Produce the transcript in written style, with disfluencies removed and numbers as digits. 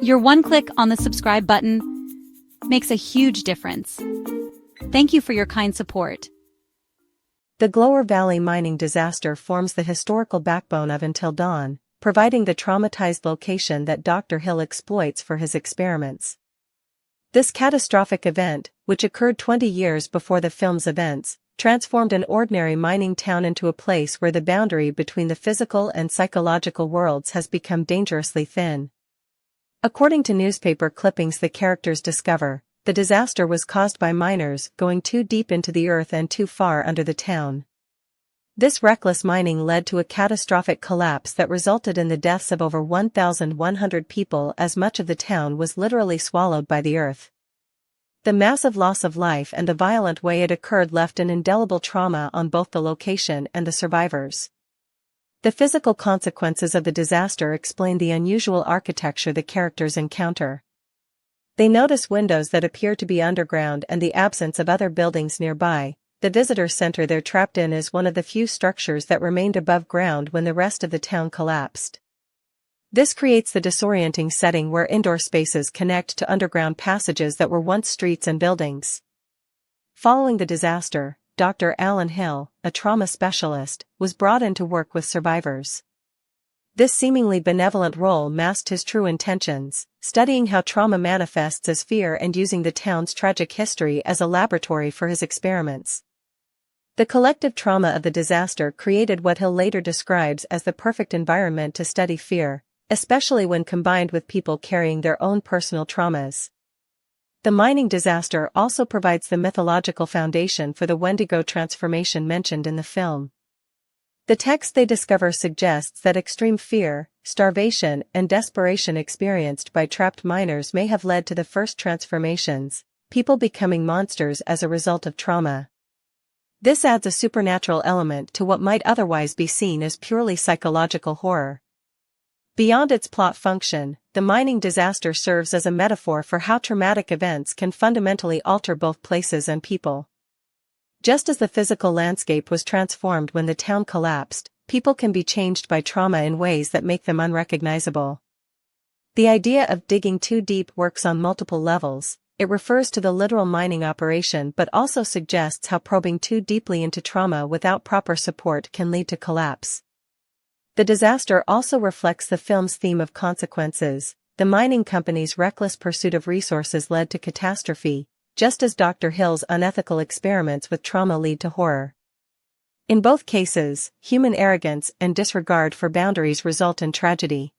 Your one click on the subscribe button makes a huge difference. Thank you for your kind support. The Glower Valley mining disaster forms the historical backbone of Until Dawn, providing the traumatized location that Dr. Hill exploits for his experiments. This catastrophic event, which occurred 20 years before the film's events, transformed an ordinary mining town into a place where the boundary between the physical and psychological worlds has become dangerously thin. According to newspaper clippings the characters discover, the disaster was caused by miners going too deep into the earth and too far under the town. This reckless mining led to a catastrophic collapse that resulted in the deaths of over 1,100 people as much of the town was literally swallowed by the earth. The massive loss of life and the violent way it occurred left an indelible trauma on both the location and the survivors. The physical consequences of the disaster explain the unusual architecture the characters encounter. They notice windows that appear to be underground and the absence of other buildings nearby. The visitor center they're trapped in is one of the few structures that remained above ground when the rest of the town collapsed. This creates the disorienting setting where indoor spaces connect to underground passages that were once streets and buildings. Following the disaster, Dr. Alan Hill, a trauma specialist, was brought in to work with survivors. This seemingly benevolent role masked his true intentions, studying how trauma manifests as fear and using the town's tragic history as a laboratory for his experiments. The collective trauma of the disaster created what Hill later describes as the perfect environment to study fear, especially when combined with people carrying their own personal traumas. The mining disaster also provides the mythological foundation for the Wendigo transformation mentioned in the film. The text they discover suggests that extreme fear, starvation, and desperation experienced by trapped miners may have led to the first transformations, people becoming monsters as a result of trauma. This adds a supernatural element to what might otherwise be seen as purely psychological horror. Beyond its plot function, the mining disaster serves as a metaphor for how traumatic events can fundamentally alter both places and people. Just as the physical landscape was transformed when the town collapsed, people can be changed by trauma in ways that make them unrecognizable. The idea of digging too deep works on multiple levels. It refers to the literal mining operation but also suggests how probing too deeply into trauma without proper support can lead to collapse. The disaster also reflects the film's theme of consequences. The mining company's reckless pursuit of resources led to catastrophe, just as Dr. Hill's unethical experiments with trauma lead to horror. In both cases, human arrogance and disregard for boundaries result in tragedy.